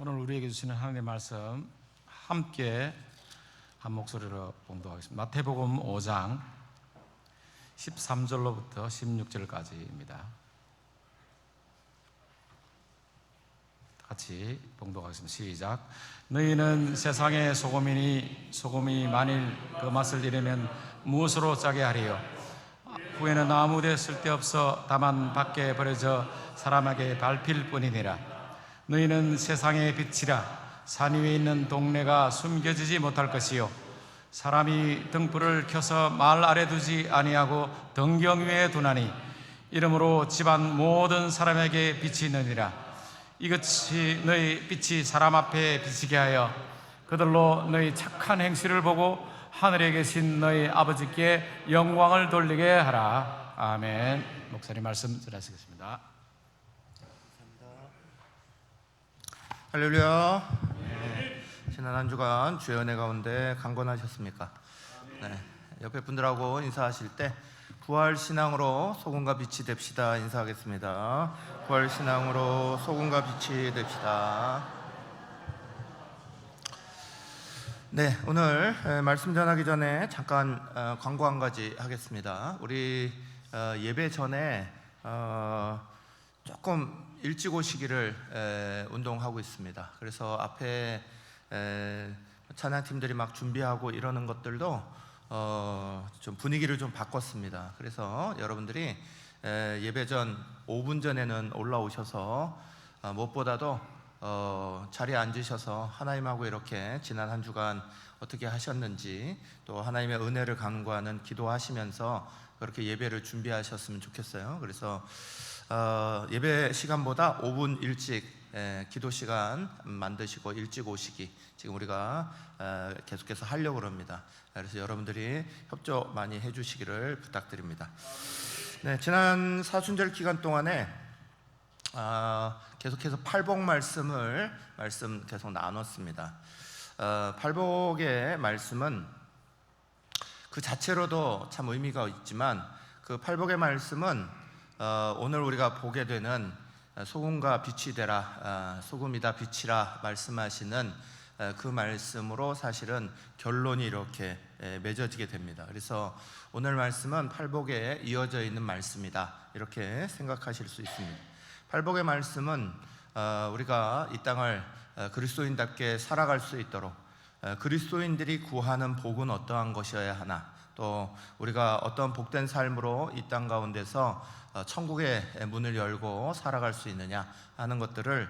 오늘 우리에게 주시는 하나님의 말씀 함께 한 목소리로 봉독하겠습니다. 마태복음 5장 13절로부터 16절까지입니다. 같이 봉독하겠습니다. 시작. 너희는 세상의 소금이니 소금이 만일 그 맛을 잃으면 무엇으로 짜게 하리요? 후에는 아무데 쓸데없어 다만 밖에 버려져 사람에게 밟힐 뿐이니라. 너희는 세상의 빛이라. 산 위에 있는 동네가 숨겨지지 못할 것이요, 사람이 등불을 켜서 말 아래 두지 아니하고 등경 위에 두나니 이러므로 집안 모든 사람에게 빛이 있느니라. 이같이 너희 빛이 사람 앞에 비치게 하여 그들로 너희 착한 행실을 보고 하늘에 계신 너희 아버지께 영광을 돌리게 하라. 아멘. 목사님 말씀 전하시겠습니다. 할렐루야. 지난 한 주간 주의 은혜 가운데 강건하셨습니까? 옆에 분들하고 인사하실 때 부활 신앙으로 소금과 빛이 됩시다 인사하겠습니다. 부활 신앙으로 소금과 빛이 됩시다. 네, 오늘 말씀 전하기 전에 잠깐 광고 한 가지 하겠습니다. 우리 예배 전에 조금 일찍 오시기를 운동하고 있습니다. 그래서 앞에 찬양팀들이 막 준비하고 이러는 것들도 좀 분위기를 좀 바꿨습니다. 그래서 여러분들이 예배 전 5분 전에는 올라오셔서 무엇보다도 자리에 앉으셔서 하나님하고 이렇게 지난 한 주간 어떻게 하셨는지, 또 하나님의 은혜를 간구하는 기도하시면서 그렇게 예배를 준비하셨으면 좋겠어요. 그래서 예배 시간보다 5분 일찍 기도 시간 만드시고 일찍 오시기 지금 우리가 계속해서 하려고 합니다. 그래서 여러분들이 협조 많이 해주시기를 부탁드립니다. 네, 지난 사순절 기간 동안에 계속해서 팔복 말씀 계속 나눴습니다. 팔복의 말씀은 그 자체로도 참 의미가 있지만 그 팔복의 말씀은 오늘 우리가 보게 되는 소금과 빛이 되라, 소금이다 빛이라 말씀하시는 그 말씀으로 사실은 결론이 이렇게 맺어지게 됩니다. 그래서 오늘 말씀은 팔복에 이어져 있는 말씀이다 이렇게 생각하실 수 있습니다. 팔복의 말씀은 우리가 이 땅을 그리스도인답게 살아갈 수 있도록 그리스도인들이 구하는 복은 어떠한 것이어야 하나, 또 우리가 어떤 복된 삶으로 이 땅 가운데서 천국의 문을 열고 살아갈 수 있느냐 하는 것들을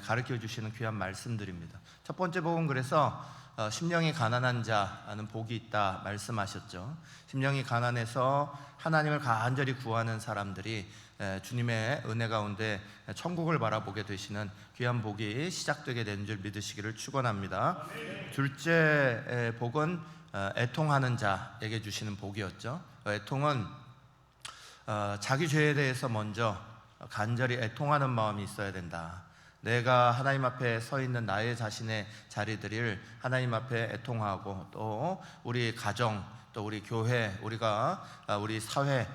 가르쳐 주시는 귀한 말씀들입니다. 첫 번째 복은 그래서 심령이 가난한 자는 복이 있다 말씀하셨죠. 심령이 가난해서 하나님을 간절히 구하는 사람들이 주님의 은혜 가운데 천국을 바라보게 되시는 귀한 복이 시작되게 되는 줄 믿으시기를 축원합니다. 둘째 복은 애통하는 자에게 주시는 복이었죠. 애통은 자기 죄에 대해서 먼저 간절히 애통하는 마음이 있어야 된다. 내가 하나님 앞에 서 있는 나의 자신의 자리들을 하나님 앞에 애통하고, 또 우리 가정, 또 우리 교회, 우리 사회,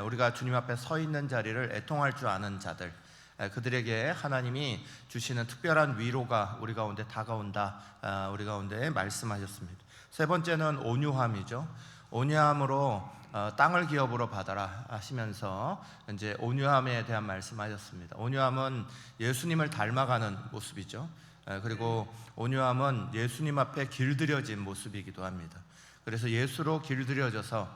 우리가 주님 앞에 서 있는 자리를 애통할 줄 아는 자들, 그들에게 하나님이 주시는 특별한 위로가 우리 가운데 다가온다, 우리 가운데 말씀하셨습니다. 세 번째는 온유함이죠. 온유함으로 땅을 기업으로 받아라 하시면서 이제 온유함에 대한 말씀하셨습니다. 온유함은 예수님을 닮아가는 모습이죠. 그리고 온유함은 예수님 앞에 길들여진 모습이기도 합니다. 그래서 예수로 길들여져서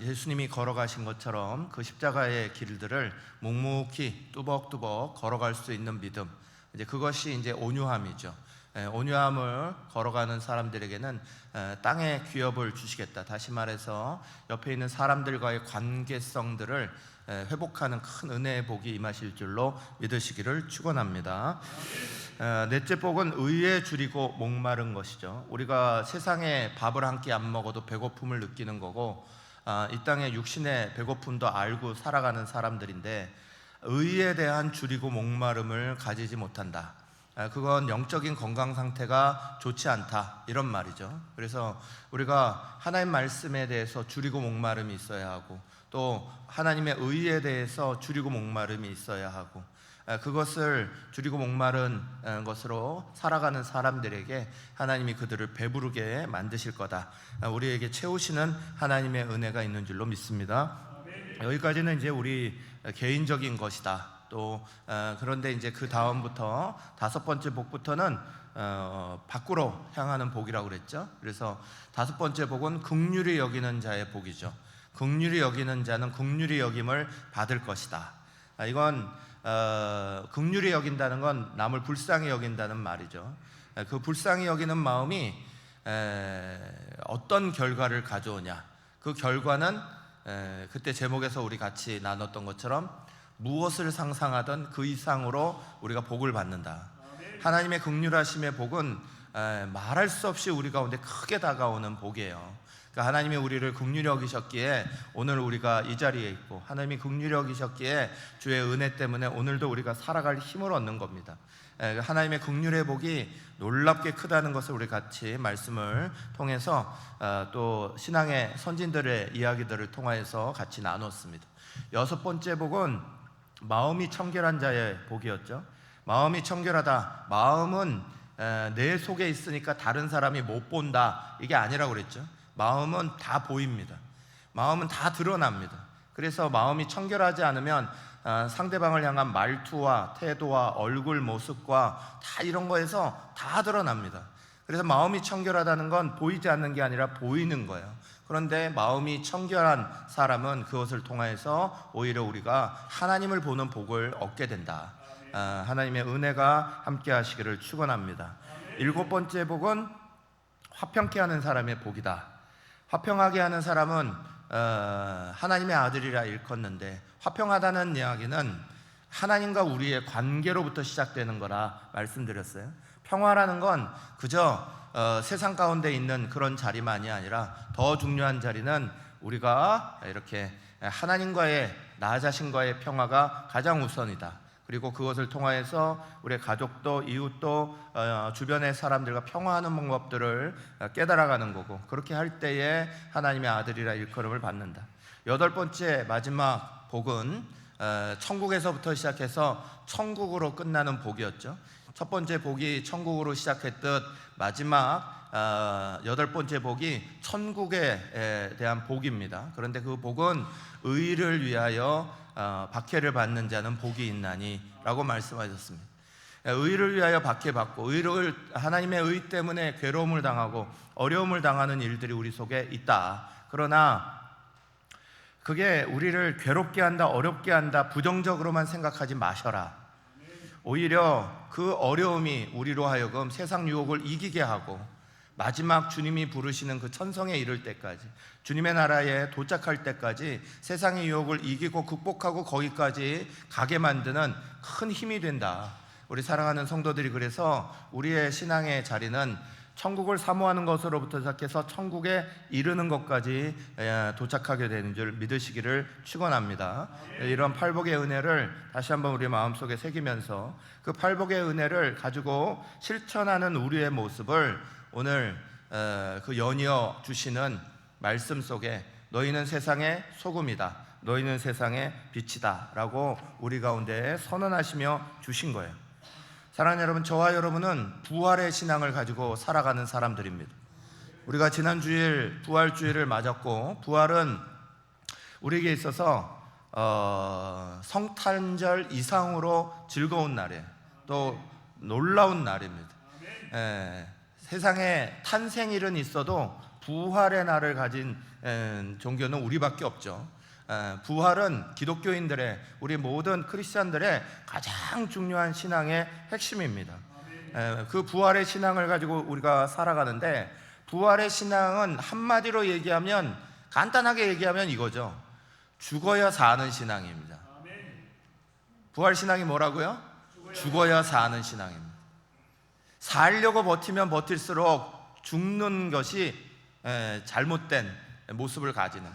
예수님이 걸어가신 것처럼 그 십자가의 길들을 묵묵히 뚜벅뚜벅 걸어갈 수 있는 믿음, 이제 그것이 이제 온유함이죠. 온유함을 걸어가는 사람들에게는 땅의 기업을 주시겠다. 다시 말해서 옆에 있는 사람들과의 관계성들을 회복하는 큰 은혜의 복이 임하실 줄로 믿으시기를 축원합니다. 넷째 복은 의에 줄이고 목마른 것이죠. 우리가 세상에 밥을 한 끼 안 먹어도 배고픔을 느끼는 거고, 이 땅의 육신의 배고픔도 알고 살아가는 사람들인데 의에 대한 줄이고 목마름을 가지지 못한다. 그건 영적인 건강 상태가 좋지 않다 이런 말이죠. 그래서 우리가 하나님 말씀에 대해서 줄이고 목마름이 있어야 하고, 또 하나님의 의에 대해서 줄이고 목마름이 있어야 하고, 그것을 줄이고 목마른 것으로 살아가는 사람들에게 하나님이 그들을 배부르게 만드실 거다. 우리에게 채우시는 하나님의 은혜가 있는 줄로 믿습니다. 여기까지는 이제 우리 개인적인 것이다. 또 그런데 이제 그 다음부터 5번째 복부터는 밖으로 향하는 복이라고 그랬죠. 그래서 5번째 복은 긍휼히 여기는 자의 복이죠. 긍휼히 여기는 자는 긍휼히 여김을 받을 것이다. 이건 긍휼히 여긴다는 건 남을 불쌍히 여긴다는 말이죠. 그 불쌍히 여기는 마음이 어떤 결과를 가져오냐. 그 결과는 그때 제목에서 우리 같이 나눴던 것처럼 무엇을 상상하던 그 이상으로 우리가 복을 받는다. 하나님의 긍휼하심의 복은 말할 수 없이 우리 가운데 크게 다가오는 복이에요. 그러니까 하나님이 우리를 긍휼히 여기셨기에 오늘 우리가 이 자리에 있고, 하나님이 긍휼히 여기셨기에 주의 은혜 때문에 오늘도 우리가 살아갈 힘을 얻는 겁니다. 하나님의 긍휼의 복이 놀랍게 크다는 것을 우리 같이 말씀을 통해서 또 신앙의 선진들의 이야기들을 통하여서 같이 나눴습니다. 6번째 복은 마음이 청결한 자의 복이었죠. 마음이 청결하다. 마음은 내 속에 있으니까 다른 사람이 못 본다, 이게 아니라고 그랬죠. 마음은 다 보입니다. 마음은 다 드러납니다. 그래서 마음이 청결하지 않으면 상대방을 향한 말투와 태도와 얼굴 모습과 다 이런 거에서 다 드러납니다. 그래서 마음이 청결하다는 건 보이지 않는 게 아니라 보이는 거예요. 그런데 마음이 청결한 사람은 그것을 통해서 오히려 우리가 하나님을 보는 복을 얻게 된다. 하나님의 은혜가 함께 하시기를 축원합니다. 7번째 복은 화평케 하는 사람의 복이다. 화평하게 하는 사람은 하나님의 아들이라 일컫는데, 화평하다는 이야기는 하나님과 우리의 관계로부터 시작되는 거라 말씀드렸어요. 평화라는 건 그저 세상 가운데 있는 그런 자리만이 아니라 더 중요한 자리는 우리가 이렇게 하나님과의, 나 자신과의 평화가 가장 우선이다. 그리고 그것을 통하여서 우리의 가족도 이웃도 주변의 사람들과 평화하는 방법들을 깨달아가는 거고, 그렇게 할 때에 하나님의 아들이라 일컬음을 받는다. 8번째 마지막 복은 천국에서부터 시작해서 천국으로 끝나는 복이었죠. 첫 번째 복이 천국으로 시작했듯 마지막 8번째 복이 천국에 대한 복입니다. 그런데 그 복은 의를 위하여 박해를 받는 자는 복이 있나니 라고 말씀하셨습니다. 의를 위하여 박해받고, 하나님의 의 때문에 괴로움을 당하고 어려움을 당하는 일들이 우리 속에 있다. 그러나 그게 우리를 괴롭게 한다, 어렵게 한다, 부정적으로만 생각하지 마셔라. 오히려 그 어려움이 우리로 하여금 세상 유혹을 이기게 하고 마지막 주님이 부르시는 그 천성에 이를 때까지, 주님의 나라에 도착할 때까지 세상의 유혹을 이기고 극복하고 거기까지 가게 만드는 큰 힘이 된다. 우리 사랑하는 성도들이 그래서 우리의 신앙의 자리는 천국을 사모하는 것으로부터 시작해서 천국에 이르는 것까지 도착하게 되는 줄 믿으시기를 축원합니다. 이런 팔복의 은혜를 다시 한번 우리 마음속에 새기면서 그 팔복의 은혜를 가지고 실천하는 우리의 모습을 오늘 그 연이어 주시는 말씀 속에 너희는 세상의 소금이다, 너희는 세상의 빛이다 라고 우리 가운데 선언하시며 주신 거예요. 사랑하는 여러분, 저와 여러분은 부활의 신앙을 가지고 살아가는 사람들입니다. 우리가 지난 주일 부활주일을 맞았고, 부활은 우리에게 있어서 성탄절 이상으로 즐거운 날이에요. 또 놀라운 날입니다. 세상에 탄생일은 있어도 부활의 날을 가진 종교는 우리밖에 없죠. 부활은 기독교인들의, 우리 모든 크리스찬들의 가장 중요한 신앙의 핵심입니다. 그 부활의 신앙을 가지고 우리가 살아가는데, 부활의 신앙은 한마디로 얘기하면, 간단하게 얘기하면 이거죠. 죽어야 사는 신앙입니다. 부활 신앙이 뭐라고요? 죽어야 사는 신앙입니다. 살려고 버티면 버틸수록 죽는 것이 잘못된 모습을 가지는,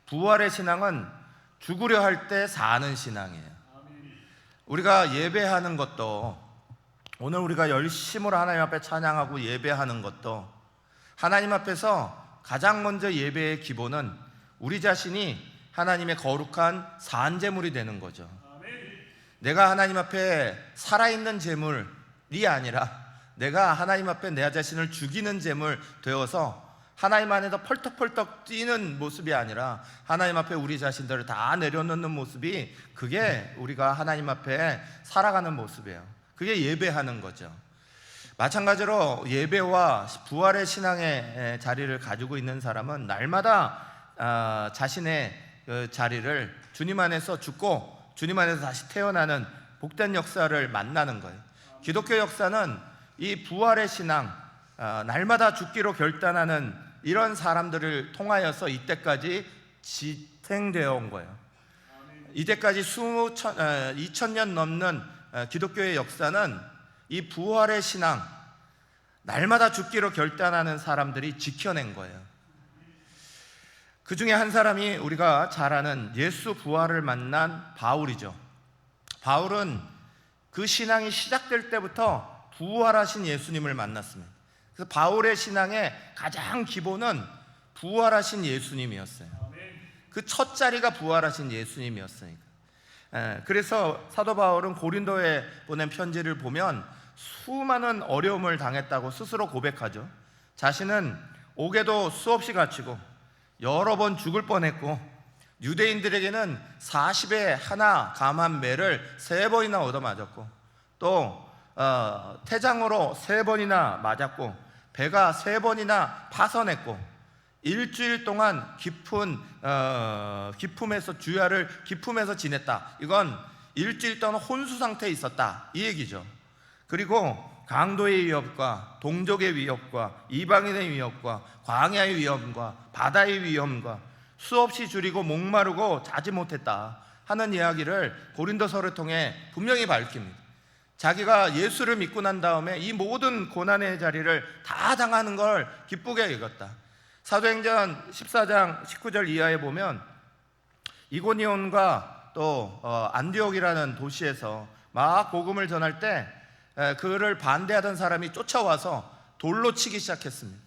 부활의 신앙은 죽으려 할 때 사는 신앙이에요. 우리가 예배하는 것도, 오늘 우리가 열심으로 하나님 앞에 찬양하고 예배하는 것도, 하나님 앞에서 가장 먼저 예배의 기본은 우리 자신이 하나님의 거룩한 산제물이 되는 거죠. 내가 하나님 앞에 살아있는 제물이 아니라 내가 하나님 앞에 내 자신을 죽이는 제물 되어서 하나님 안에서 펄떡펄떡 뛰는 모습이 아니라 하나님 앞에 우리 자신들을 다 내려놓는 모습이, 그게 우리가 하나님 앞에 살아가는 모습이에요. 그게 예배하는 거죠. 마찬가지로 예배와 부활의 신앙의 자리를 가지고 있는 사람은 날마다 자신의 그 자리를 주님 안에서 죽고 주님 안에서 다시 태어나는 복된 역사를 만나는 거예요. 기독교 역사는 이 부활의 신앙, 날마다 죽기로 결단하는 이런 사람들을 통하여서 이때까지 지탱되어 온 거예요. 이때까지 2000년 넘는 기독교의 역사는 이 부활의 신앙, 날마다 죽기로 결단하는 사람들이 지켜낸 거예요. 그 중에 한 사람이 우리가 잘 아는 예수 부활을 만난 바울이죠. 바울은 그 신앙이 시작될 때부터 부활하신 예수님을 만났습니다. 그래서 바울의 신앙의 가장 기본은 부활하신 예수님이었어요. 그 첫 자리가 부활하신 예수님이었으니까. 그래서 사도 바울은 고린도에 보낸 편지를 보면 수많은 어려움을 당했다고 스스로 고백하죠. 자신은 옥에도 수없이 갇히고 여러 번 죽을 뻔했고 유대인들에게는 40에 하나 감한 매를 3번이나 얻어맞았고 또 태장으로 3번이나 맞았고 배가 3번이나 파선했고 일주일 동안 기품에서 주야를 기품에서 지냈다. 이건 일주일 동안 혼수 상태에 있었다, 이 얘기죠. 그리고 강도의 위협과 동족의 위협과 이방인의 위협과 광야의 위험과 바다의 위험과 수없이 줄이고 목마르고 자지 못했다 하는 이야기를 고린도서를 통해 분명히 밝힙니다. 자기가 예수를 믿고 난 다음에 이 모든 고난의 자리를 다 당하는 걸 기쁘게 여겼다. 사도행전 14장 19절 이하에 보면 이고니온과 또 안디옥이라는 도시에서 막 복음을 전할 때 그를 반대하던 사람이 쫓아와서 돌로 치기 시작했습니다.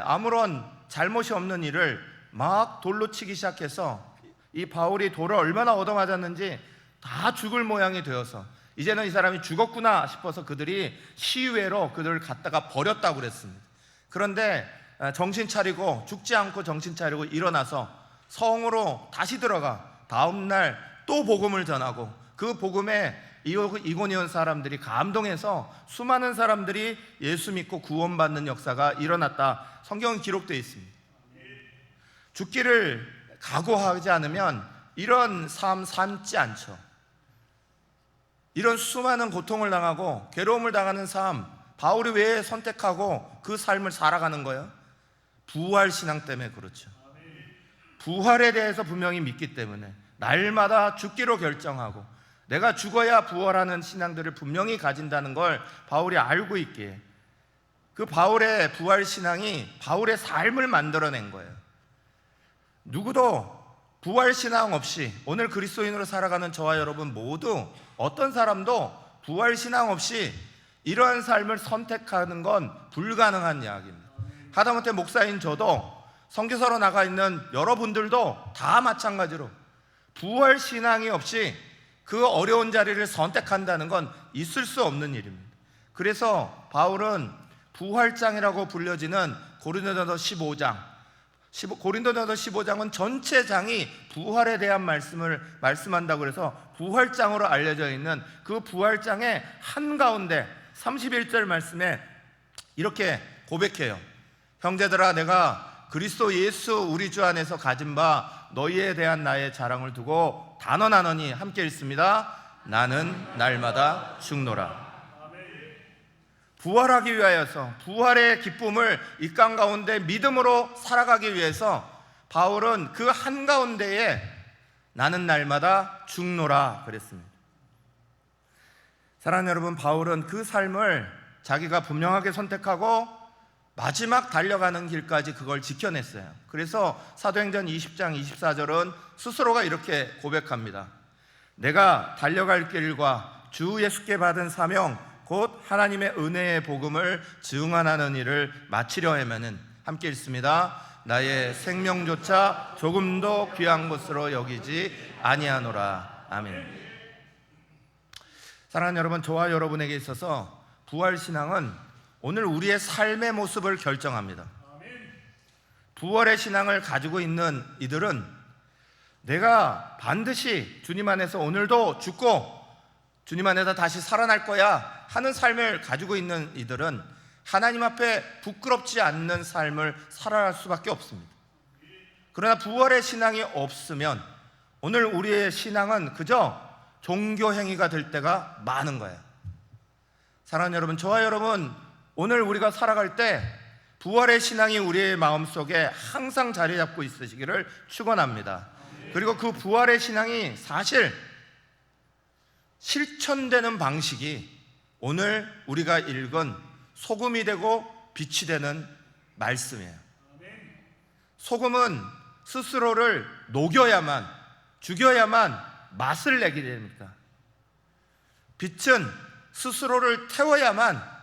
아무런 잘못이 없는 일을 막 돌로 치기 시작해서 이 바울이 돌을 얼마나 얻어맞았는지 다 죽을 모양이 되어서 이제는 이 사람이 죽었구나 싶어서 그들이 시위회로 그들을 갖다가 버렸다고 그랬습니다. 그런데 정신 차리고 죽지 않고 정신 차리고 일어나서 성으로 다시 들어가 다음날 또 복음을 전하고 그 복음에 이고니온 사람들이 감동해서 수많은 사람들이 예수 믿고 구원받는 역사가 일어났다. 성경은 기록되어 있습니다. 죽기를 각오하지 않으면 이런 삶 삶지 않죠. 이런 수많은 고통을 당하고 괴로움을 당하는 삶, 바울이 왜 선택하고 그 삶을 살아가는 거예요? 부활 신앙 때문에 그렇죠. 부활에 대해서 분명히 믿기 때문에 날마다 죽기로 결정하고 내가 죽어야 부활하는 신앙들을 분명히 가진다는 걸 바울이 알고 있기에 그 바울의 부활 신앙이 바울의 삶을 만들어낸 거예요. 누구도 부활 신앙 없이 오늘 그리스도인으로 살아가는 저와 여러분 모두 어떤 사람도 부활 신앙 없이 이러한 삶을 선택하는 건 불가능한 이야기입니다. 하다못해 목사인 저도 선교사로 나가 있는 여러분들도 다 마찬가지로 부활 신앙이 없이 그 어려운 자리를 선택한다는 건 있을 수 없는 일입니다. 그래서 바울은 부활장이라고 불려지는 고린도전서 15장은 전체 장이 부활에 대한 말씀을 말씀한다고 해서 부활장으로 알려져 있는 그 부활장의 한가운데 31절 말씀에 이렇게 고백해요. 형제들아, 내가 그리스도 예수 우리 주 안에서 가진 바 너희에 대한 나의 자랑을 두고 단언하노니, 함께 읽습니다. 나는 날마다 죽노라. 부활하기 위하여서 부활의 기쁨을 이 땅 가운데 믿음으로 살아가기 위해서 바울은 그 한가운데에 나는 날마다 죽노라 그랬습니다. 사랑하는 여러분, 바울은 그 삶을 자기가 분명하게 선택하고 마지막 달려가는 길까지 그걸 지켜냈어요. 그래서 사도행전 20장 24절은 스스로가 이렇게 고백합니다. 내가 달려갈 길과 주 예수께 받은 사명 곧 하나님의 은혜의 복음을 증언하는 일을 마치려 하면은, 함께 읽습니다. 나의 생명조차 조금도 귀한 것으로 여기지 아니하노라. 아멘. 사랑하는 여러분, 저와 여러분에게 있어서 부활신앙은 오늘 우리의 삶의 모습을 결정합니다. 부활의 신앙을 가지고 있는 이들은 내가 반드시 주님 안에서 오늘도 죽고 주님 안에서 다시 살아날 거야 하는 삶을 가지고 있는 이들은 하나님 앞에 부끄럽지 않는 삶을 살아갈 수밖에 없습니다. 그러나 부활의 신앙이 없으면 오늘 우리의 신앙은 그저 종교 행위가 될 때가 많은 거예요. 사랑하는 여러분, 저와 여러분, 오늘 우리가 살아갈 때 부활의 신앙이 우리의 마음속에 항상 자리 잡고 있으시기를 축원합니다. 그리고 그 부활의 신앙이 사실 실천되는 방식이 오늘 우리가 읽은 소금이 되고 빛이 되는 말씀이에요. 소금은 스스로를 녹여야만, 죽여야만 맛을 내게 됩니다. 빛은 스스로를 태워야만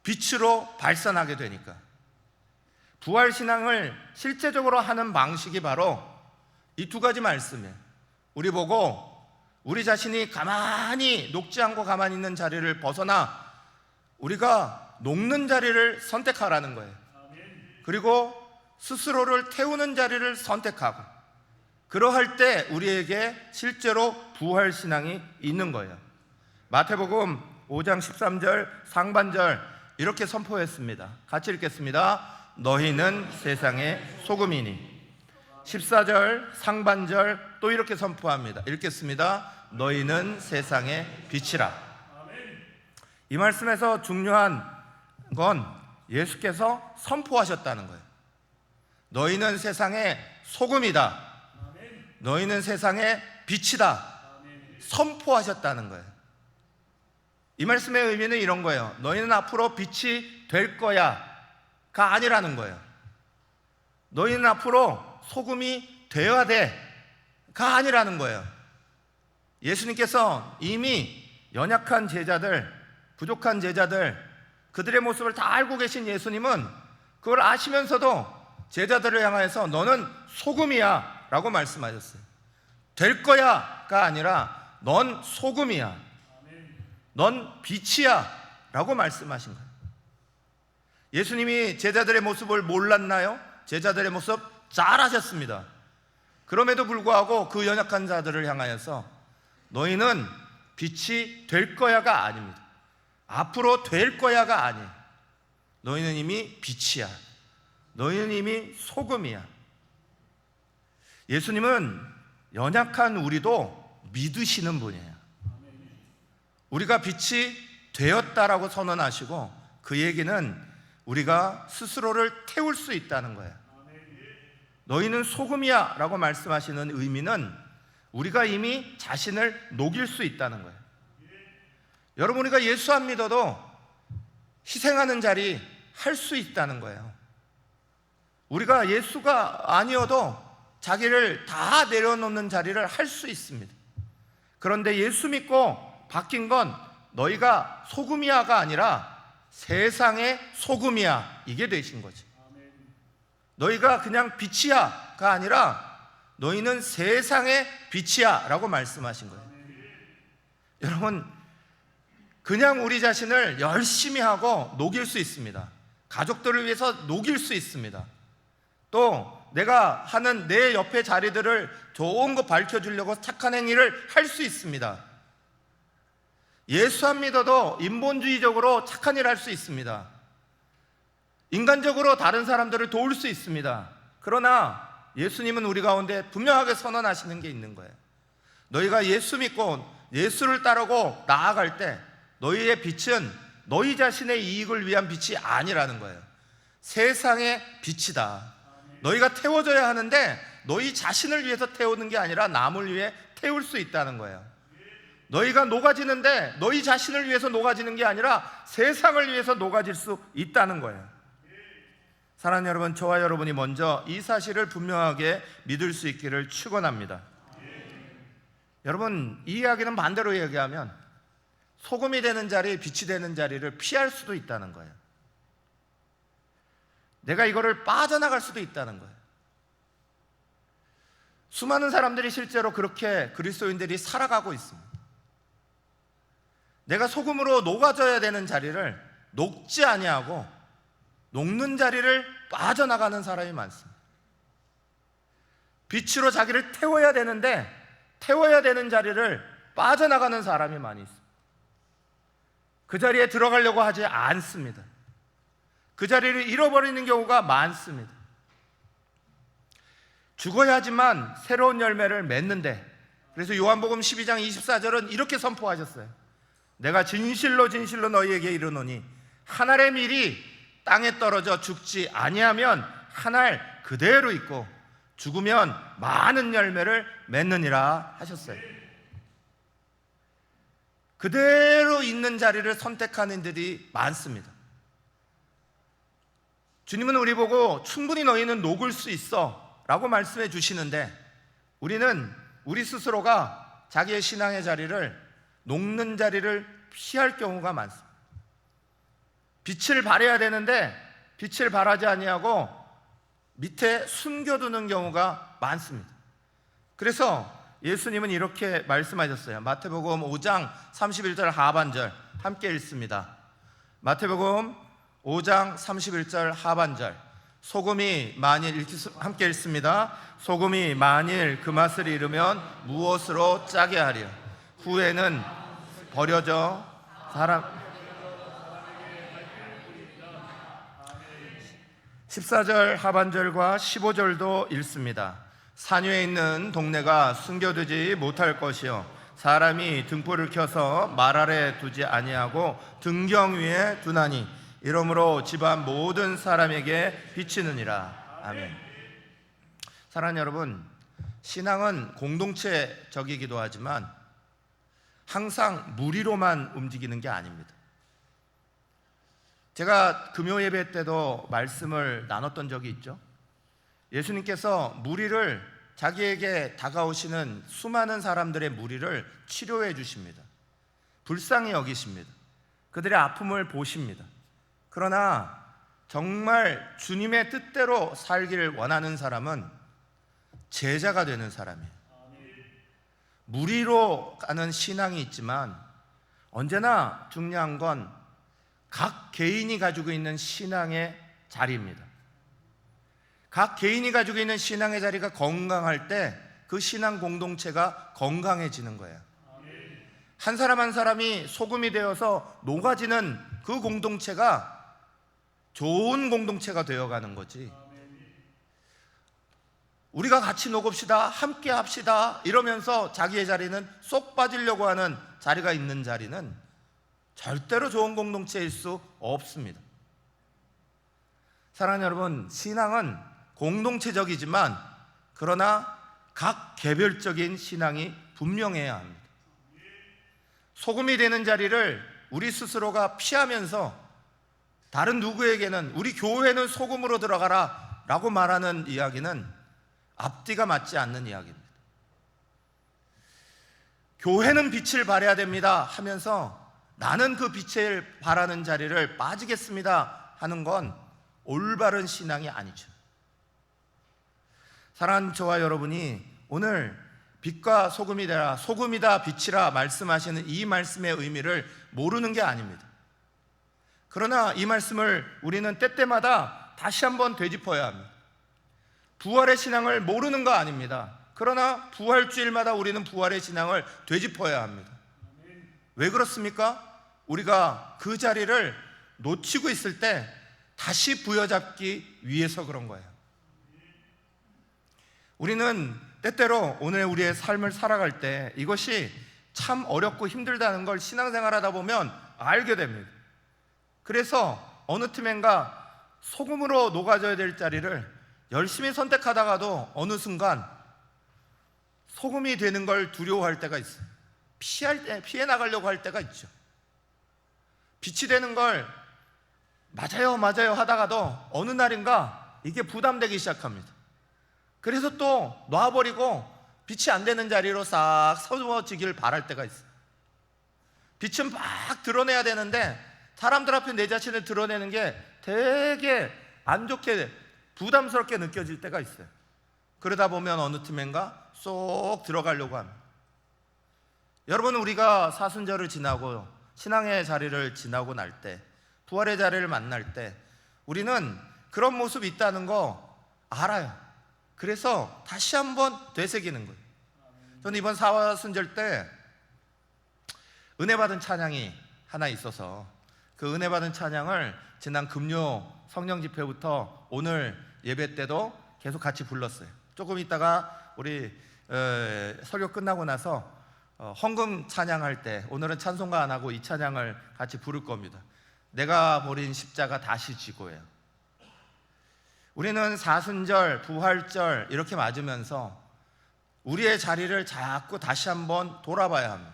빛으로 발산하게 되니까. 부활신앙을 실제적으로 하는 방식이 바로 이 두 가지 말씀이에요. 우리 보고 우리 자신이 가만히 녹지 않고 가만히 있는 자리를 벗어나 우리가 녹는 자리를 선택하라는 거예요. 그리고 스스로를 태우는 자리를 선택하고, 그러할 때 우리에게 실제로 부활신앙이 있는 거예요. 마태복음 5장 13절 상반절 이렇게 선포했습니다. 같이 읽겠습니다. 너희는 세상의 소금이니. 14절 상반절 또 이렇게 선포합니다. 읽겠습니다. 너희는 세상의 빛이라. 이 말씀에서 중요한 건 예수께서 선포하셨다는 거예요. 너희는 세상의 소금이다. 너희는 세상의 빛이다. 선포하셨다는 거예요. 이 말씀의 의미는 이런 거예요. 너희는 앞으로 빛이 될 거야가 아니라는 거예요. 너희는 앞으로 소금이 되어야 돼가 아니라는 거예요. 예수님께서 이미 연약한 제자들, 부족한 제자들, 그들의 모습을 다 알고 계신 예수님은 그걸 아시면서도 제자들을 향하여서 너는 소금이야 라고 말씀하셨어요. 될 거야가 아니라 넌 소금이야, 넌 빛이야 라고 말씀하신 거예요. 예수님이 제자들의 모습을 몰랐나요? 제자들의 모습 잘 아셨습니다. 그럼에도 불구하고 그 연약한 자들을 향하여서 너희는 빛이 될 거야가 아닙니다. 앞으로 될 거야가 아니에요. 너희는 이미 빛이야. 너희는 이미 소금이야. 예수님은 연약한 우리도 믿으시는 분이에요. 우리가 빛이 되었다라고 선언하시고, 그 얘기는 우리가 스스로를 태울 수 있다는 거예요. 너희는 소금이야 라고 말씀하시는 의미는 우리가 이미 자신을 녹일 수 있다는 거예요. 여러분, 우리가 예수 안 믿어도 희생하는 자리 할 수 있다는 거예요. 우리가 예수가 아니어도 자기를 다 내려놓는 자리를 할 수 있습니다. 그런데 예수 믿고 바뀐 건 너희가 소금이야가 아니라 세상의 소금이야, 이게 되신 거지. 너희가 그냥 빛이야가 아니라 너희는 세상의 빛이야 라고 말씀하신 거예요. 여러분, 그냥 우리 자신을 열심히 하고 녹일 수 있습니다. 가족들을 위해서 녹일 수 있습니다. 또 내가 하는 내 옆에 자리들을 좋은 거 밝혀주려고 착한 행위를 할 수 있습니다. 예수 안 믿어도 인본주의적으로 착한 일을 할 수 있습니다. 인간적으로 다른 사람들을 도울 수 있습니다. 그러나 예수님은 우리 가운데 분명하게 선언하시는 게 있는 거예요. 너희가 예수 믿고 예수를 따르고 나아갈 때 너희의 빛은 너희 자신의 이익을 위한 빛이 아니라는 거예요. 세상의 빛이다. 너희가 태워져야 하는데 너희 자신을 위해서 태우는 게 아니라 남을 위해 태울 수 있다는 거예요. 너희가 녹아지는데 너희 자신을 위해서 녹아지는 게 아니라 세상을 위해서 녹아질 수 있다는 거예요. 사랑하는 여러분, 저와 여러분이 먼저 이 사실을 분명하게 믿을 수 있기를 축원합니다. 여러분, 이 이야기는 반대로 얘기하면 소금이 되는 자리, 빛이 되는 자리를 피할 수도 있다는 거예요. 내가 이거를 빠져나갈 수도 있다는 거예요. 수많은 사람들이 실제로 그렇게 그리스도인들이 살아가고 있습니다. 내가 소금으로 녹아져야 되는 자리를 녹지 아니하고 녹는 자리를 빠져나가는 사람이 많습니다. 빛으로 자기를 태워야 되는데 태워야 되는 자리를 빠져나가는 사람이 많이 있습니다. 그 자리에 들어가려고 하지 않습니다. 그 자리를 잃어버리는 경우가 많습니다. 죽어야지만 새로운 열매를 맺는데, 그래서 요한복음 12장 24절은 이렇게 선포하셨어요. 내가 진실로 진실로 너희에게 이르노니 한 알의 밀이 땅에 떨어져 죽지 아니하면 한 알 그대로 있고 죽으면 많은 열매를 맺느니라 하셨어요. 그대로 있는 자리를 선택하는 이들이 많습니다. 주님은 우리 보고 충분히 너희는 녹을 수 있어 라고 말씀해 주시는데, 우리는 우리 스스로가 자기의 신앙의 자리를, 녹는 자리를 피할 경우가 많습니다. 빛을 발해야 되는데 빛을 발하지 아니하고 밑에 숨겨두는 경우가 많습니다. 그래서 예수님은 이렇게 말씀하셨어요. 마태복음 5장 31절 하반절 함께 읽습니다. 마태복음 5장 31절 하반절. 소금이 만일, 함께 읽습니다. 소금이 만일 그 맛을 잃으면 무엇으로 짜게 하리요? 후에는 버려져 사람. 14절 하반절과 15절도 읽습니다. 산 위에 있는 동네가 숨겨두지 못할 것이요 사람이 등불을 켜서 말 아래 두지 아니하고 등경 위에 두나니 이러므로 집안 모든 사람에게 비치느니라. 아멘. 사랑하는 여러분, 신앙은 공동체적이기도 하지만 항상 무리로만 움직이는 게 아닙니다. 제가 금요 예배 때도 말씀을 나눴던 적이 있죠. 예수님께서 무리를, 자기에게 다가오시는 수많은 사람들의 무리를 치료해 주십니다. 불쌍히 여기십니다. 그들의 아픔을 보십니다. 그러나 정말 주님의 뜻대로 살기를 원하는 사람은 제자가 되는 사람이에요. 무리로 가는 신앙이 있지만 언제나 중요한 건 각 개인이 가지고 있는 신앙의 자리입니다. 각 개인이 가지고 있는 신앙의 자리가 건강할 때 그 신앙 공동체가 건강해지는 거예요. 한 사람 한 사람이 소금이 되어서 녹아지는 그 공동체가 좋은 공동체가 되어가는 거지. 우리가 같이 녹읍시다, 함께 합시다 이러면서 자기의 자리는 쏙 빠지려고 하는 자리가 있는 자리는 절대로 좋은 공동체일 수 없습니다. 사랑하는 여러분, 신앙은 공동체적이지만 그러나 각 개별적인 신앙이 분명해야 합니다. 소금이 되는 자리를 우리 스스로가 피하면서 다른 누구에게는 우리 교회는 소금으로 들어가라 라고 말하는 이야기는 앞뒤가 맞지 않는 이야기입니다. 교회는 빛을 발해야 됩니다 하면서 나는 그 빛을 발하는 자리를 빠지겠습니다 하는 건 올바른 신앙이 아니죠. 사랑하는 저와 여러분이 오늘 빛과 소금이 되라, 소금이다 빛이라 말씀하시는 이 말씀의 의미를 모르는 게 아닙니다. 그러나 이 말씀을 우리는 때때마다 다시 한번 되짚어야 합니다. 부활의 신앙을 모르는 거 아닙니다. 그러나 부활주일마다 우리는 부활의 신앙을 되짚어야 합니다. 왜 그렇습니까? 우리가 그 자리를 놓치고 있을 때 다시 부여잡기 위해서 그런 거예요. 우리는 때때로 오늘 우리의 삶을 살아갈 때 이것이 참 어렵고 힘들다는 걸 신앙생활하다 보면 알게 됩니다. 그래서 어느 틈엔가 소금으로 녹아져야 될 자리를 열심히 선택하다가도 어느 순간 소금이 되는 걸 두려워할 때가 있어요. 피해 나가려고 할 때가 있죠. 빛이 되는 걸 맞아요 하다가도 어느 날인가 이게 부담되기 시작합니다. 그래서 또 놔버리고 빛이 안 되는 자리로 싹 서두어지길 바랄 때가 있어요. 빛은 막 드러내야 되는데 사람들 앞에 내 자신을 드러내는 게 되게 안 좋게 부담스럽게 느껴질 때가 있어요. 그러다 보면 어느 틈엔가 쏙 들어가려고 합니다. 여러분, 우리가 사순절을 지나고 신앙의 자리를 지나고 날 때, 부활의 자리를 만날 때 우리는 그런 모습이 있다는 거 알아요. 그래서 다시 한번 되새기는 거예요. 저는 이번 사순절 때 은혜 받은 찬양이 하나 있어서 그 은혜 받은 찬양을 지난 금요 성령 집회부터 오늘 예배 때도 계속 같이 불렀어요. 조금 있다가 우리 설교 끝나고 나서 헌금 찬양할 때 오늘은 찬송가 안 하고 이 찬양을 같이 부를 겁니다. 내가 버린 십자가 다시 지고예요. 우리는 사순절, 부활절 이렇게 맞으면서 우리의 자리를 자꾸 다시 한번 돌아봐야 합니다.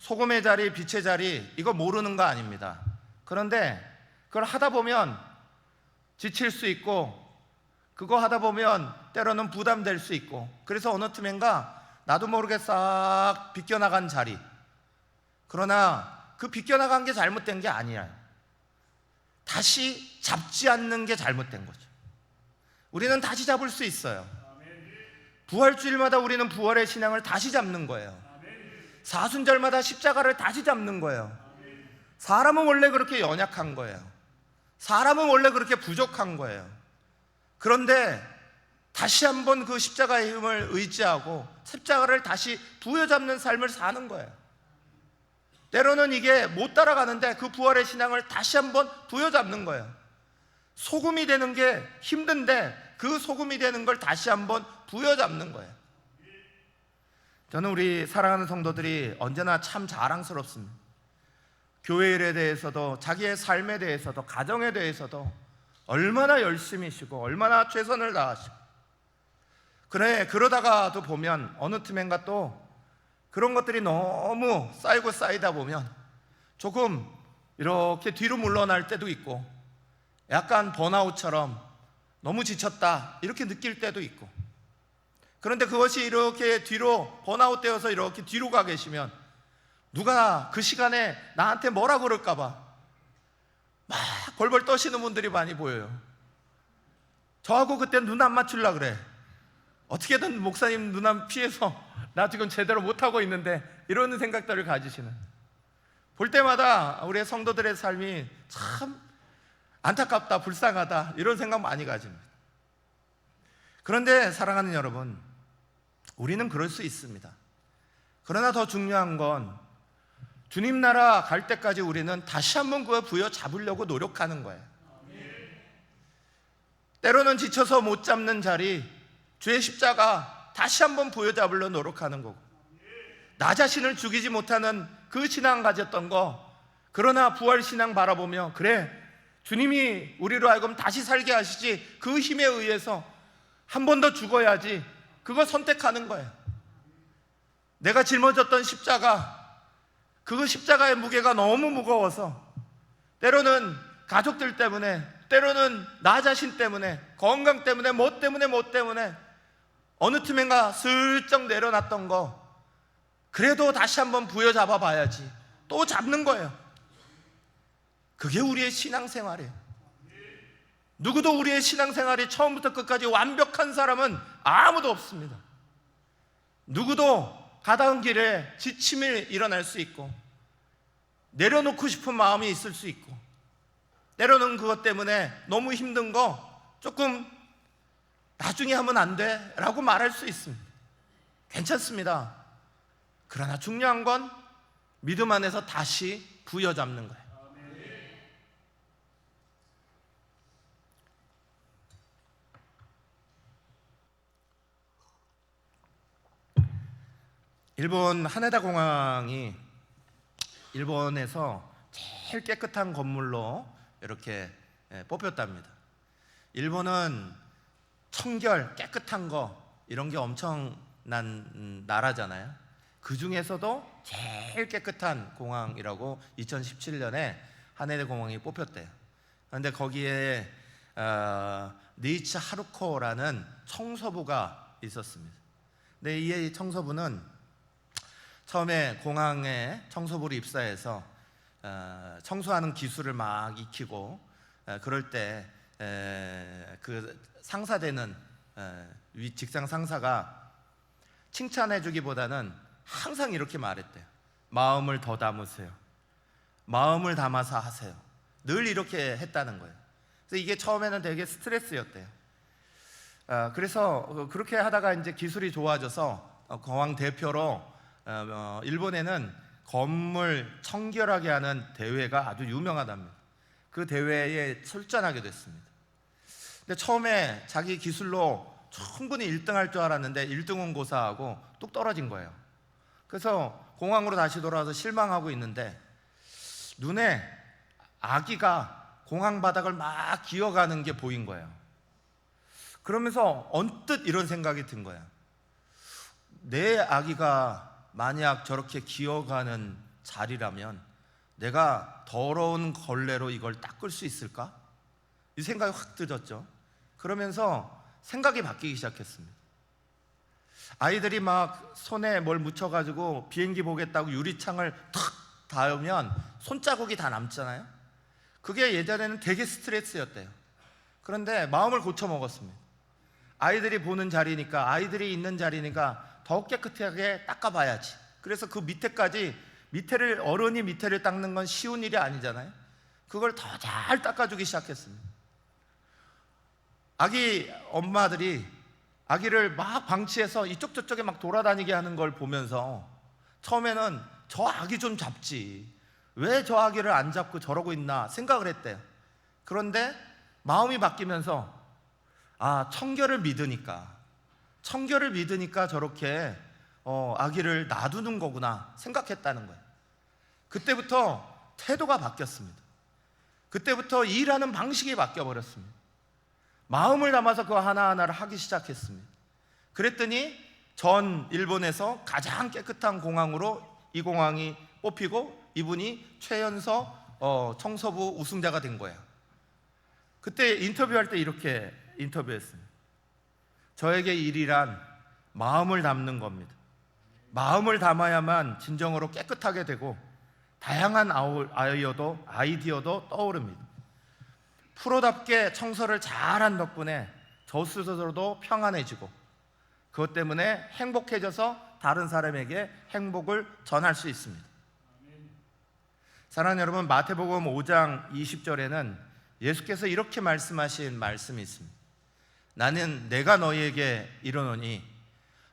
소금의 자리, 빛의 자리 이거 모르는 거 아닙니다. 그런데 그걸 하다 보면 지칠 수 있고 그거 하다 보면 때로는 부담될 수 있고 그래서 어느 틈엔가 나도 모르게 싹 비껴나간 자리, 그러나 그 비껴나간 게 잘못된 게 아니야. 다시 잡지 않는 게 잘못된 거죠. 우리는 다시 잡을 수 있어요. 부활주일마다 우리는 부활의 신앙을 다시 잡는 거예요. 사순절마다 십자가를 다시 잡는 거예요. 사람은 원래 그렇게 연약한 거예요. 사람은 원래 그렇게 부족한 거예요. 그런데 다시 한번 그 십자가의 힘을 의지하고 십자가를 다시 부여잡는 삶을 사는 거예요. 때로는 이게 못 따라가는데 그 부활의 신앙을 다시 한번 부여잡는 거예요. 소금이 되는 게 힘든데 그 소금이 되는 걸 다시 한번 부여잡는 거예요. 저는 우리 사랑하는 성도들이 언제나 참 자랑스럽습니다. 교회 일에 대해서도 자기의 삶에 대해서도 가정에 대해서도 얼마나 열심히시고 얼마나 최선을 다하시고 그래 그러다가도 보면 어느 틈엔가 또 그런 것들이 너무 쌓이고 쌓이다 보면 조금 이렇게 뒤로 물러날 때도 있고 약간 번아웃처럼 너무 지쳤다 이렇게 느낄 때도 있고 그런데 그것이 이렇게 뒤로 번아웃 되어서 이렇게 뒤로 가 계시면 누가 그 시간에 나한테 뭐라 그럴까 봐 막 벌벌 떠시는 분들이 많이 보여요. 저하고 그때 눈 안 맞추려고 그래. 어떻게든 목사님 눈 피해서 나 지금 제대로 못하고 있는데 이러는 생각들을 가지시는, 볼 때마다 우리 성도들의 삶이 참 안타깝다 불쌍하다 이런 생각 많이 가집니다. 그런데 사랑하는 여러분, 우리는 그럴 수 있습니다. 그러나 더 중요한 건 주님 나라 갈 때까지 우리는 다시 한번 그걸 부여잡으려고 노력하는 거예요. 때로는 지쳐서 못 잡는 자리, 주의 십자가 다시 한번 부여잡으려 노력하는 거고, 나 자신을 죽이지 못하는 그 신앙 가졌던 거, 그러나 부활 신앙 바라보며 그래 주님이 우리로 하여금 다시 살게 하시지 그 힘에 의해서 한 번 더 죽어야지, 그거 선택하는 거예요. 내가 짊어졌던 십자가, 그 십자가의 무게가 너무 무거워서 때로는 가족들 때문에, 때로는 나 자신 때문에, 건강 때문에, 뭐 때문에 어느 틈엔가 슬쩍 내려놨던 거 그래도 다시 한번 부여잡아 봐야지 또 잡는 거예요. 그게 우리의 신앙생활이에요. 누구도 우리의 신앙생활이 처음부터 끝까지 완벽한 사람은 아무도 없습니다. 누구도 가다운 길에 지침이 일어날 수 있고 내려놓고 싶은 마음이 있을 수 있고 때로는 그것 때문에 너무 힘든 거 조금 나중에 하면 안 돼 라고 말할 수 있습니다. 괜찮습니다. 그러나 중요한 건 믿음 안에서 다시 부여잡는 거예요. 일본 하네다 공항이 일본에서 제일 깨끗한 건물로 이렇게 뽑혔답니다. 일본은 청결, 깨끗한 거 이런 게 엄청난 나라잖아요. 그 중에서도 제일 깨끗한 공항이라고 2017년에 하네다 공항이 뽑혔대요. 그런데 거기에 니이치 하루코라는 청소부가 있었습니다. 근데 이 청소부는 처음에 공항에 청소부로 입사해서 청소하는 기술을 막 익히고 그럴 때 그 상사되는 직장 상사가 칭찬해 주기보다는 항상 이렇게 말했대요. 마음을 더 담으세요. 마음을 담아서 하세요. 늘 이렇게 했다는 거예요. 그래서 이게 처음에는 되게 스트레스였대요. 그래서 그렇게 하다가 이제 기술이 좋아져서 공항 대표로 일본에는 건물 청결하게 하는 대회가 아주 유명하답니다. 그 대회에 출전하게 됐습니다. 근데 처음에 자기 기술로 충분히 1등할 줄 알았는데 1등은 고사하고 뚝 떨어진 거예요. 그래서 공항으로 다시 돌아와서 실망하고 있는데 눈에 아기가 공항 바닥을 막 기어가는 게 보인 거예요. 그러면서 언뜻 이런 생각이 든 거야. 내 아기가 만약 저렇게 기어가는 자리라면 내가 더러운 걸레로 이걸 닦을 수 있을까? 이 생각이 확 들었죠. 그러면서 생각이 바뀌기 시작했습니다. 아이들이 막 손에 뭘 묻혀가지고 비행기 보겠다고 유리창을 탁 닿으면 손자국이 다 남잖아요. 그게 예전에는 되게 스트레스였대요. 그런데 마음을 고쳐 먹었습니다. 아이들이 보는 자리니까, 아이들이 있는 자리니까 더욱 깨끗하게 닦아봐야지. 그래서 그 밑에까지, 어른이 밑에를 닦는 건 쉬운 일이 아니잖아요. 그걸 더 잘 닦아주기 시작했습니다. 아기 엄마들이 아기를 막 방치해서 이쪽 저쪽에 막 돌아다니게 하는 걸 보면서 처음에는 저 아기 좀 잡지, 왜 저 아기를 안 잡고 저러고 있나 생각을 했대요. 그런데 마음이 바뀌면서 청결을 믿으니까 저렇게 아기를 놔두는 거구나 생각했다는 거예요. 그때부터 태도가 바뀌었습니다. 그때부터 일하는 방식이 바뀌어버렸습니다. 마음을 담아서 그 하나하나를 하기 시작했습니다. 그랬더니 전 일본에서 가장 깨끗한 공항으로 이 공항이 뽑히고 이분이 최연소 청소부 우승자가 된 거예요. 그때 인터뷰할 때 이렇게 인터뷰했습니다. 저에게 일이란 마음을 담는 겁니다. 마음을 담아야만 진정으로 깨끗하게 되고 다양한 아이디어도 떠오릅니다. 프로답게 청소를 잘한 덕분에 저 스스로도 평안해지고 그것 때문에 행복해져서 다른 사람에게 행복을 전할 수 있습니다. 사랑하는 여러분, 마태복음 5장 20절에는 예수께서 이렇게 말씀하신 말씀이 있습니다. 나는 내가 너희에게 이르노니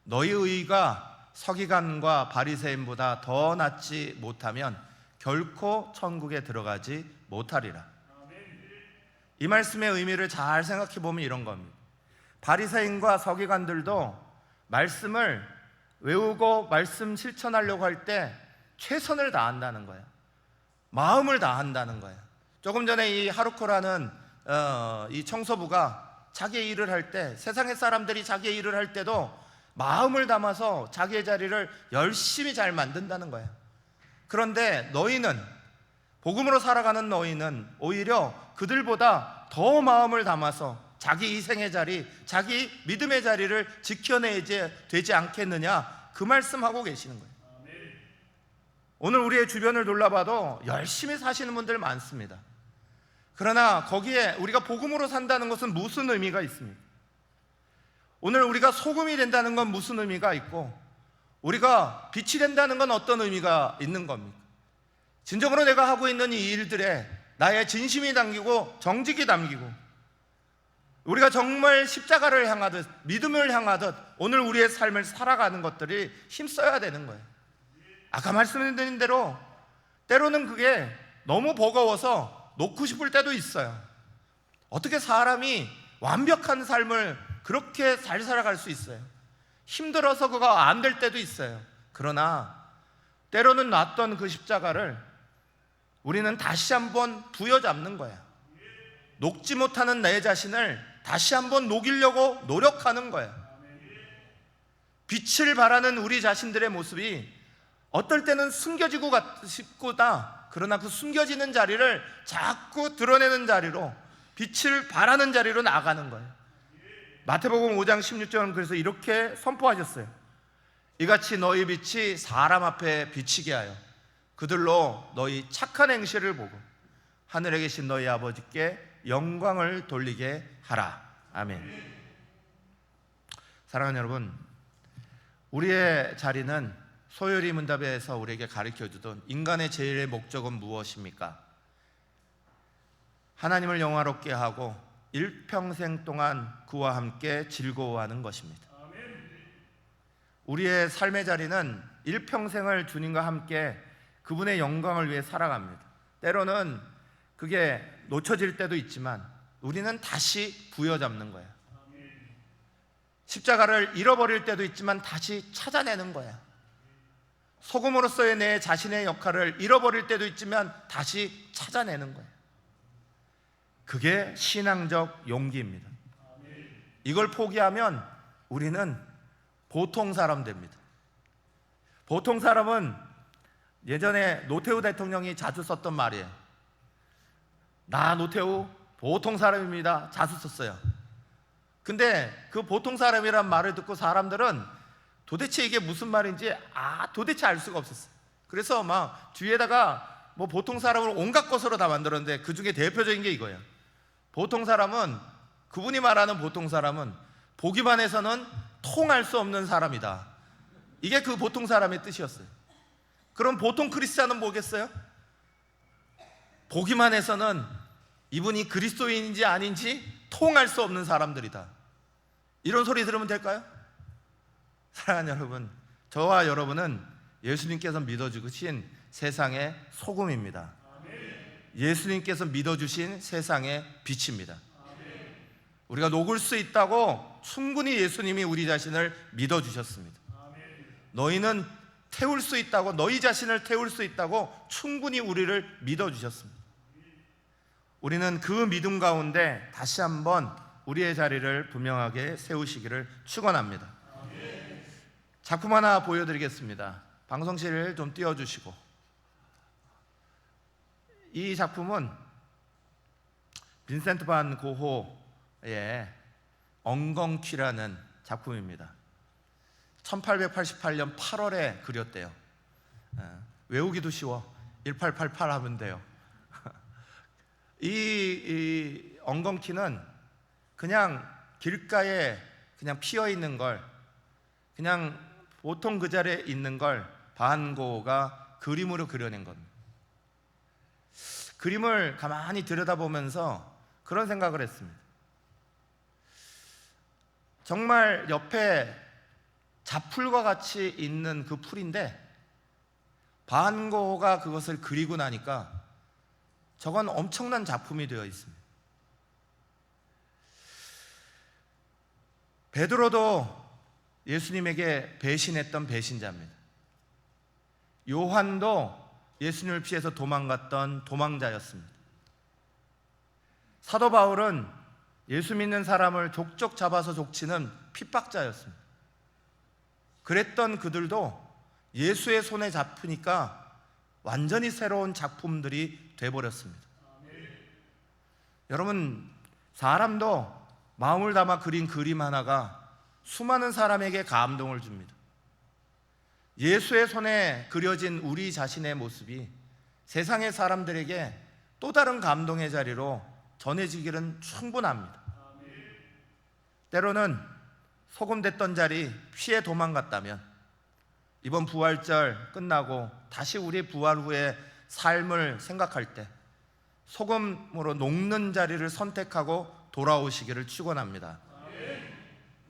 너희 의가 서기관과 바리새인보다 더 낫지 못하면 결코 천국에 들어가지 못하리라. 이 말씀의 의미를 잘 생각해 보면 이런 겁니다. 바리새인과 서기관들도 말씀을 외우고 말씀 실천하려고 할 때 최선을 다한다는 거예요. 마음을 다한다는 거예요. 조금 전에 이 하루코라는 이 청소부가 자기의 일을 할 때, 세상의 사람들이 자기의 일을 할 때도 마음을 담아서 자기의 자리를 열심히 잘 만든다는 거예요. 그런데 너희는, 복음으로 살아가는 너희는 오히려 그들보다 더 마음을 담아서 자기 희생의 자리, 자기 믿음의 자리를 지켜내야 되지 않겠느냐, 그 말씀하고 계시는 거예요. 오늘 우리의 주변을 둘러봐도 열심히 사시는 분들 많습니다. 그러나 거기에 우리가 복음으로 산다는 것은 무슨 의미가 있습니까? 오늘 우리가 소금이 된다는 건 무슨 의미가 있고, 우리가 빛이 된다는 건 어떤 의미가 있는 겁니까? 진정으로 내가 하고 있는 이 일들에 나의 진심이 담기고 정직이 담기고, 우리가 정말 십자가를 향하듯 믿음을 향하듯 오늘 우리의 삶을 살아가는 것들이 힘써야 되는 거예요. 아까 말씀드린 대로 때로는 그게 너무 버거워서 놓고 싶을 때도 있어요. 어떻게 사람이 완벽한 삶을 그렇게 잘 살아갈 수 있어요? 힘들어서 그거 안 될 때도 있어요. 그러나 때로는 놨던 그 십자가를 우리는 다시 한번 부여잡는 거야. 녹지 못하는 내 자신을 다시 한번 녹이려고 노력하는 거야. 빛을 발하는 우리 자신들의 모습이 어떨 때는 숨겨지고 싶구나. 그러나 그 숨겨지는 자리를 자꾸 드러내는 자리로, 빛을 발하는 자리로 나아가는 거예요. 마태복음 5장 16절은 그래서 이렇게 선포하셨어요. 이같이 너희 빛이 사람 앞에 비치게 하여 그들로 너희 착한 행실을 보고 하늘에 계신 너희 아버지께 영광을 돌리게 하라. 아멘. 사랑하는 여러분, 우리의 자리는 소요리 문답에서 우리에게 가르쳐주던 인간의 제일의 목적은 무엇입니까? 하나님을 영화롭게 하고 일평생 동안 그와 함께 즐거워하는 것입니다. 우리의 삶의 자리는 일평생을 주님과 함께 그분의 영광을 위해 살아갑니다. 때로는 그게 놓쳐질 때도 있지만 우리는 다시 부여잡는 거예요. 십자가를 잃어버릴 때도 있지만 다시 찾아내는 거야. 소금으로서의 내 자신의 역할을 잃어버릴 때도 있지만 다시 찾아내는 거야. 그게 신앙적 용기입니다. 이걸 포기하면 우리는 보통 사람 됩니다. 보통 사람은 예전에 노태우 대통령이 자주 썼던 말이에요. 나 노태우 보통 사람입니다. 자주 썼어요. 근데 그 보통 사람이란 말을 듣고 사람들은 도대체 이게 무슨 말인지 도대체 알 수가 없었어요. 그래서 막 뒤에다가 뭐 보통 사람을 온갖 것으로 다 만들었는데 그 중에 대표적인 게 이거예요. 보통 사람은, 그분이 말하는 보통 사람은 보기만 해서는 통할 수 없는 사람이다. 이게 그 보통 사람의 뜻이었어요. 그럼 보통 크리스찬은 뭐겠어요? 보기만 해서는 이분이 그리스도인인지 아닌지 통할 수 없는 사람들이다. 이런 소리 들으면 될까요? 사랑하는 여러분, 저와 여러분은 예수님께서 믿어주신 세상의 소금입니다. 예수님께서 믿어주신 세상의 빛입니다. 우리가 녹을 수 있다고 충분히 예수님이 우리 자신을 믿어주셨습니다. 너희는 태울 수 있다고, 너희 자신을 태울 수 있다고 충분히 우리를 믿어주셨습니다. 우리는 그 믿음 가운데 다시 한번 우리의 자리를 분명하게 세우시기를 축원합니다. 작품 하나 보여드리겠습니다. 방송실을 좀 띄워주시고. 이 작품은 빈센트 반 고호의 엉겅퀴라는 작품입니다. 1888년 8월에 그렸대요. 외우기도 쉬워. 1888 하면 돼요. 이 엉겅퀴는 그냥 길가에 그냥 피어 있는 걸, 그냥 보통 그 자리에 있는 걸 반 고호가 그림으로 그려낸 겁니다. 그림을 가만히 들여다보면서 그런 생각을 했습니다. 정말 옆에 잡풀과 같이 있는 그 풀인데 반 고호가 그것을 그리고 나니까 저건 엄청난 작품이 되어 있습니다. 베드로도 예수님에게 배신했던 배신자입니다. 요한도 예수님을 피해서 도망갔던 도망자였습니다. 사도 바울은 예수 믿는 사람을 족족 잡아서 족치는 핍박자였습니다. 그랬던 그들도 예수의 손에 잡히니까 완전히 새로운 작품들이 돼버렸습니다. 여러분, 사람도 마음을 담아 그린 그림 하나가 수많은 사람에게 감동을 줍니다. 예수의 손에 그려진 우리 자신의 모습이 세상의 사람들에게 또 다른 감동의 자리로 전해지기는 충분합니다. 때로는 소금됐던 자리 피해 도망갔다면 이번 부활절 끝나고 다시 우리 부활 후의 삶을 생각할 때 소금으로 녹는 자리를 선택하고 돌아오시기를 축원합니다.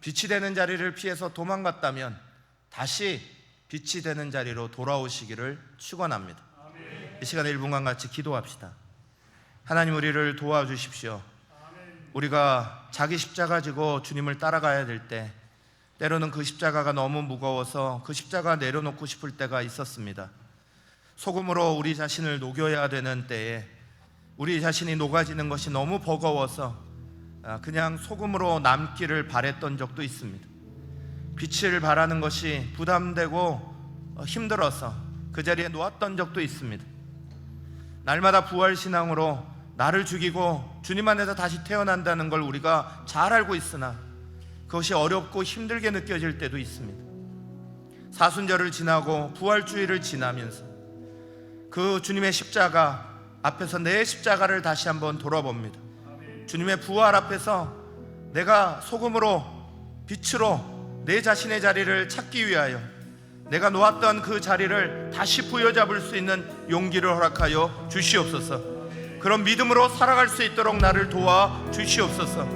빛이 되는 자리를 피해서 도망갔다면 다시 빛이 되는 자리로 돌아오시기를 축원합니다. 이 시간에 1분간 같이 기도합시다. 하나님, 우리를 도와주십시오. 우리가 자기 십자가 지고 주님을 따라가야 될 때 때로는 그 십자가가 너무 무거워서 그 십자가 내려놓고 싶을 때가 있었습니다. 소금으로 우리 자신을 녹여야 되는 때에 우리 자신이 녹아지는 것이 너무 버거워서 그냥 소금으로 남기를 바랬던 적도 있습니다. 빛을 발하는 것이 부담되고 힘들어서 그 자리에 놓았던 적도 있습니다. 날마다 부활신앙으로 나를 죽이고 주님 안에서 다시 태어난다는 걸 우리가 잘 알고 있으나 그것이 어렵고 힘들게 느껴질 때도 있습니다. 사순절을 지나고 부활주의를 지나면서 그 주님의 십자가 앞에서 내 십자가를 다시 한번 돌아봅니다. 주님의 부활 앞에서 내가 소금으로 빛으로 내 자신의 자리를 찾기 위하여 내가 놓았던 그 자리를 다시 부여잡을 수 있는 용기를 허락하여 주시옵소서. 그런 믿음으로 살아갈 수 있도록 나를 도와 주시옵소서.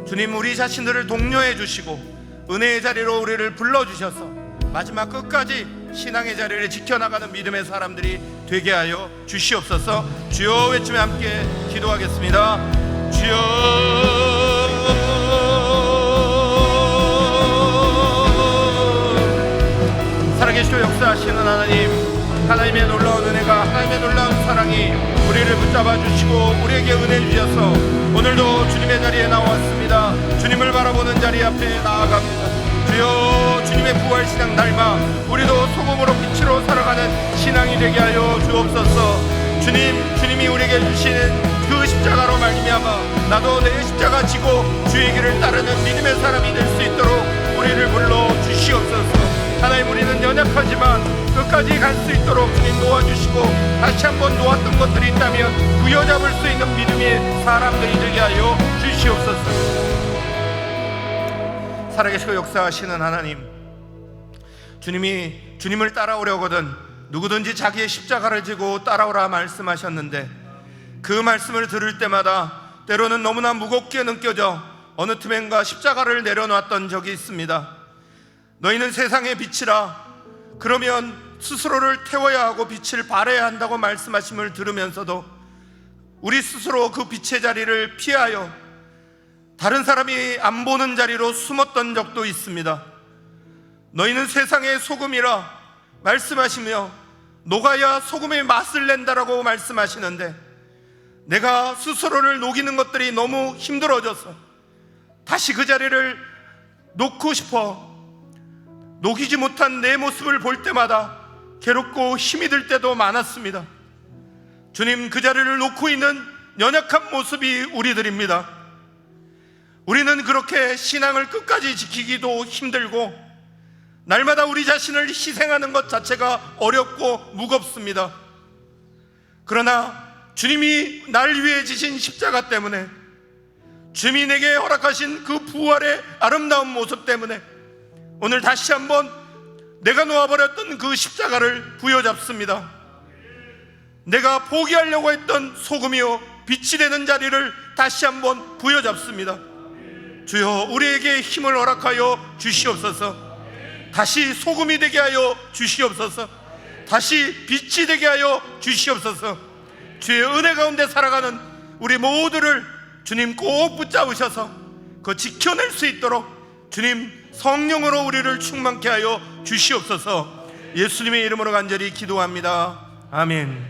주님, 우리 자신들을 독려해 주시고 은혜의 자리로 우리를 불러주셔서 마지막 끝까지 신앙의 자리를 지켜나가는 믿음의 사람들이 되게 하여 주시옵소서. 주여 외치며 함께 기도하겠습니다. 주여. 살아계시고 역사하시는 하나님의 놀라운 은혜가, 하나님의 놀라운 사랑이 우리를 붙잡아 주시고 우리에게 은혜 주셔서 오늘도 주님의 자리에 나왔습니다. 주님을 바라보는 자리 앞에 나아갑니다. 주여, 주님의 부활신앙 닮아 우리도 소금으로 빛으로 살아가는 신앙이 되게 하여 주옵소서. 주님이 우리에게 주시는 그 십자가로 말미암아 나도 내 십자가 지고 주의 길을 따르는 믿음의 사람이 될 수 있도록 우리를 불러 주시옵소서. 하나님, 우리는 연약하지만 끝까지 갈 수 있도록 주님 도와주시고 다시 한번 놓았던 것들이 있다면 부여잡을 수 있는 믿음의 사람들이 되게 하여 주시옵소서. 살아계시고 역사하시는 하나님, 주님을 따라오려거든 누구든지 자기의 십자가를 지고 따라오라 말씀하셨는데 그 말씀을 들을 때마다 때로는 너무나 무겁게 느껴져 어느 틈엔가 십자가를 내려놨던 적이 있습니다. 너희는 세상의 빛이라, 그러면 스스로를 태워야 하고 빛을 발해야 한다고 말씀하심을 들으면서도 우리 스스로 그 빛의 자리를 피하여 다른 사람이 안 보는 자리로 숨었던 적도 있습니다. 너희는 세상의 소금이라 말씀하시며 녹아야 소금의 맛을 낸다라고 말씀하시는데 내가 스스로를 녹이는 것들이 너무 힘들어져서 다시 그 자리를 놓고 싶어 녹이지 못한 내 모습을 볼 때마다 괴롭고 힘이 들 때도 많았습니다. 주님, 그 자리를 놓고 있는 연약한 모습이 우리들입니다. 우리는 그렇게 신앙을 끝까지 지키기도 힘들고 날마다 우리 자신을 희생하는 것 자체가 어렵고 무겁습니다. 그러나 주님이 날 위해 지신 십자가 때문에, 주님이 내게 허락하신 그 부활의 아름다운 모습 때문에 오늘 다시 한번 내가 놓아버렸던 그 십자가를 부여잡습니다. 내가 포기하려고 했던 소금이요 빛이 되는 자리를 다시 한번 부여잡습니다. 주여, 우리에게 힘을 허락하여 주시옵소서. 다시 소금이 되게 하여 주시옵소서. 다시 빛이 되게 하여 주시옵소서. 주의 은혜 가운데 살아가는 우리 모두를 주님 꼭 붙잡으셔서 그 지켜낼 수 있도록 주님 성령으로 우리를 충만케 하여 주시옵소서. 예수님의 이름으로 간절히 기도합니다. 아멘.